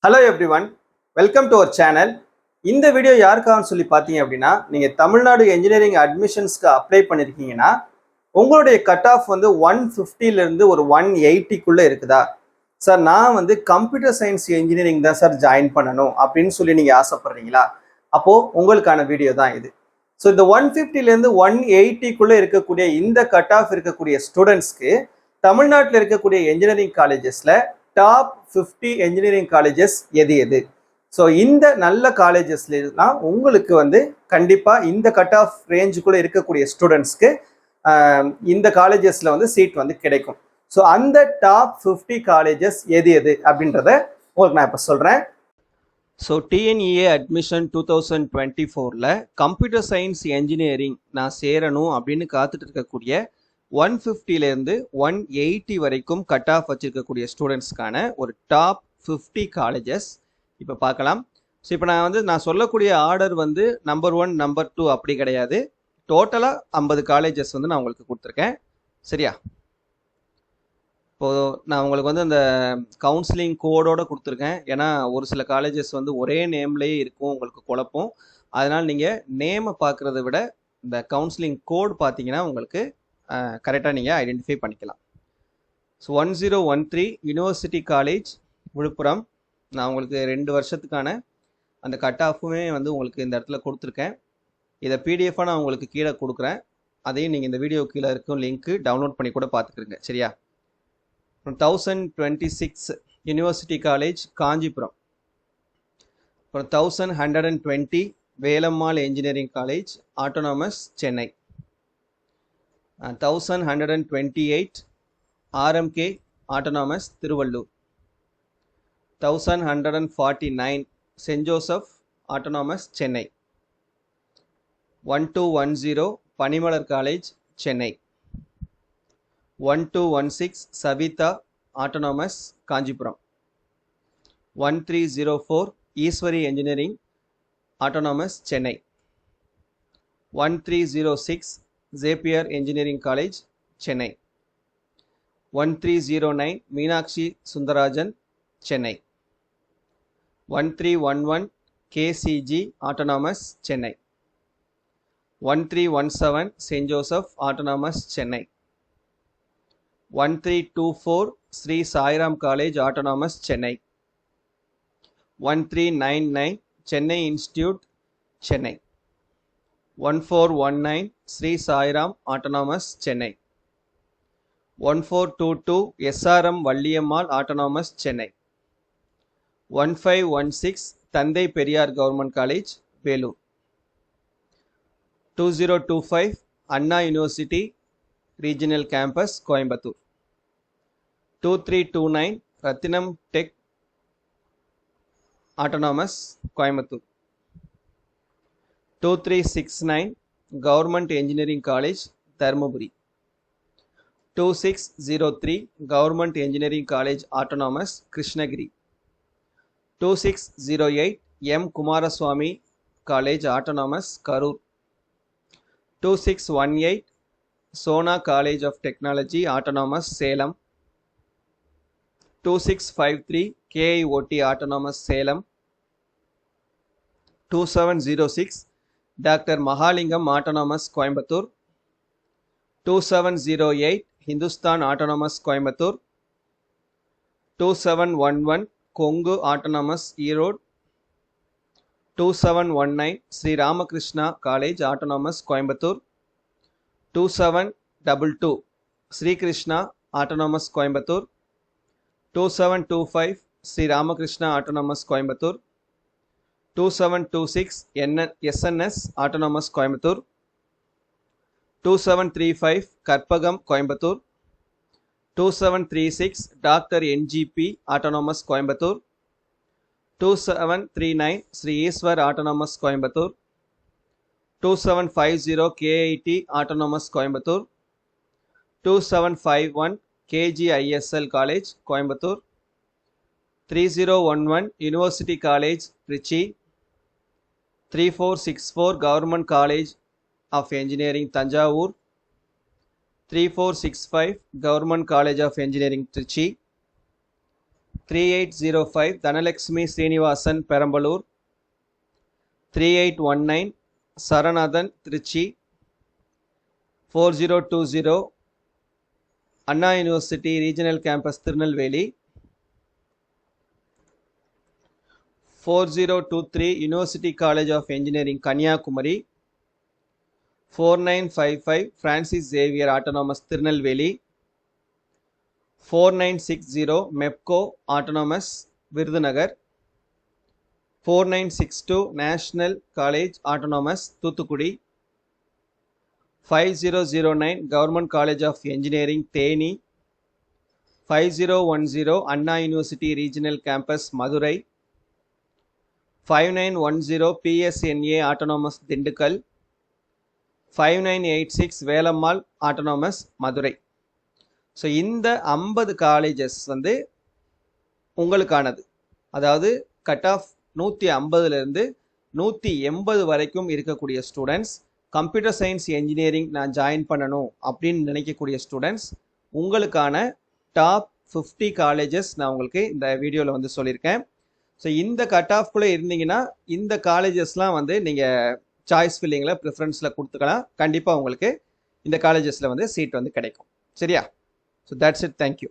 Hello everyone, welcome to our channel. இந்த video யாருக்கான்னு சொல்லி பார்த்தீங்க அப்படின்னா, நீங்கள் தமிழ்நாடு என்ஜினியரிங் அட்மிஷன்ஸ்க்கு அப்ளை பண்ணியிருக்கீங்கன்னா உங்களுடைய கட் ஆஃப் வந்து 150லேருந்து ஒரு 180க்குள்ளே இருக்குதா? சார் நான் வந்து கம்ப்யூட்டர் சயின்ஸ் என்ஜினியரிங் தான் சார் ஜாயின் பண்ணணும் அப்படின்னு சொல்லி நீங்கள் ஆசைப்படுறீங்களா? அப்போது உங்களுக்கான வீடியோ தான் இது. ஸோ இந்த 150லேருந்து 180க்குள்ளே இருக்கக்கூடிய இந்த கட் ஆஃப் இருக்கக்கூடிய ஸ்டூடெண்ட்ஸ்க்கு தமிழ்நாட்டில் இருக்கக்கூடிய என்ஜினியரிங் காலேஜஸில் டாப் 50 என்ஜினியரிங் காலேஜஸ் எது எது? ஸோ இந்த நல்ல காலேஜஸ்லாம் உங்களுக்கு வந்து கண்டிப்பாக இந்த கட் ஆஃப் ரேஞ்சுக்குள்ளே இருக்கக்கூடிய ஸ்டூடெண்ட்ஸ்க்கு இந்த காலேஜஸில் வந்து சீட் வந்து கிடைக்கும். ஸோ அந்த டாப் 50 காலேஜஸ் எது எது அப்படின்றத உங்களுக்கு நான் இப்போ சொல்கிறேன். ஸோ டிஎன்இஏ அட்மிஷன் 2024ல் கம்ப்யூட்டர் சயின்ஸ் என்ஜினியரிங் நான் சேரணும் அப்படின்னு காத்துட்டு இருக்கக்கூடிய 150லேருந்து 180 வரைக்கும் கட் ஆஃப் வச்சிருக்கக்கூடிய ஸ்டூடெண்ட்ஸ்க்கான ஒரு டாப் 50 காலேஜஸ் இப்போ பார்க்கலாம். ஸோ இப்போ நான் சொல்லக்கூடிய ஆர்டர் வந்து நம்பர் 1 நம்பர் 2 அப்படி கிடையாது. டோட்டலாக 50 காலேஜஸ் வந்து நான் உங்களுக்கு கொடுத்துருக்கேன். சரியா? இப்போது நான் உங்களுக்கு வந்து அந்த கவுன்சிலிங் கோடோடு கொடுத்துருக்கேன். ஏன்னா ஒரு சில காலேஜஸ் வந்து ஒரே நேம்லேயே இருக்கும், உங்களுக்கு குழப்பம். அதனால் நீங்கள் நேமை பார்க்குறத விட இந்த கவுன்சிலிங் கோட் பார்த்தீங்கன்னா உங்களுக்கு கரெக்டாக நீங்கள் ஐடென்டிஃபை பண்ணிக்கலாம். So 1013 university college Villupuram. நான் உங்களுக்கு 2 வருஷத்துக்கான அந்த கட் ஆஃபுமே வந்து உங்களுக்கு இந்த இடத்துல கொடுத்துருக்கேன். இதை பிடிஎஃபாக நான் உங்களுக்கு கீழே கொடுக்குறேன். அதையும் நீங்கள் இந்த வீடியோ கீழே இருக்கும் லிங்க்கு டவுன்லோட் பண்ணி கூட பார்த்துக்குறீங்க. சரியா? 1026 யூனிவர்சிட்டி காலேஜ் காஞ்சிபுரம். அப்புறம் 1120 Velammal engineering college autonomous Chennai. 1128 RMK autonomous Tiruvallur. 1149 saint Joseph autonomous Chennai. 1210 Panimalar college Chennai. 1216 Saveetha autonomous Kanchipuram. 1304 Easwari engineering autonomous Chennai. 1306 Jeppiaar engineering college Chennai. 1309 Meenakshi Sundararajan Chennai. 1311 KCG autonomous Chennai. 1317 saint Joseph autonomous Chennai. 1324 Sri Sairam college autonomous Chennai. 1399 Chennai institute Chennai. 1419 Sri Sairam autonomous Chennai. 1422 SRM Valliammai autonomous Chennai. 1516 தந்தை Periyar government college Vellore. 2025 Anna university regional campus Coimbatore. 2329 Rathinam tech autonomous Coimbatore. 2369 government engineering college Dharmapuri. 2603 government engineering college autonomous Krishnagiri. 2608 M Kumarasamy college autonomous Karur. 2618 Sona college of technology autonomous Salem. 2653 KIOT autonomous Salem. 2706 doctor Mahalingam autonomous Coimbatore. 2708 Hindusthan autonomous Coimbatore. 2711 Kongu autonomous Erode. 2719 Sri Ramakrishna college autonomous Coimbatore. 2722 Srikrishna autonomous Coimbatore. 2725 Sri Ramakrishna autonomous Coimbatore. 2726 SNS autonomous Coimbatore. 2735 Karpagam Coimbatore. 2736 doctor NGP autonomous Coimbatore. 2739 Sri Eshwar autonomous Coimbatore. 2750 KIT autonomous Coimbatore. 2751 KGISL college Coimbatore. 3011 university college Trichy. 3464 government college of engineering Thanjavur. 3465 government college of engineering Tiruchirappalli. 3805 Dhanalakshmi Srinivasan Perambalur, 3819 Saranathan Trichy, 4020 Anna University Regional Campus Tirunelveli, 4023 University College of Engineering Kanyakumari, 4955 Francis Xavier Autonomous Tirunelveli, 4960 MEPCO Autonomous Virudhunagar, 4962 National College Autonomous Thuthukudi, 5009 Government College of Engineering Theni, 5010 Anna University Regional Campus Madurai, 5910 PSNA Autonomous Dindigul, 5986 Velammal Autonomous Madurai. So இந்த 50 colleges வந்து உங்களுக்கானது. அதாவது cut off 150லேருந்து 180 வரைக்கும் இருக்கக்கூடிய students, computer science engineering நான் join பண்ணணும் அப்படின்னு நினைக்கக்கூடிய students, உங்களுக்கான டாப் 50 காலேஜஸ் நான் உங்களுக்கு இந்த வீடியோவில் வந்து சொல்லியிருக்கேன். ஸோ இந்த கட் ஆஃப்குள்ளே இருந்தீங்கன்னா இந்த காலேஜஸ்லாம் வந்து நீங்கள் சாய்ஸ் ஃபில்லிங்கில் ப்ரிஃபரன்ஸில் கொடுத்துக்கலாம். கண்டிப்பாக உங்களுக்கு இந்த காலேஜஸில் வந்து சீட் வந்து கிடைக்கும். சரியா? So that's it. Thank you.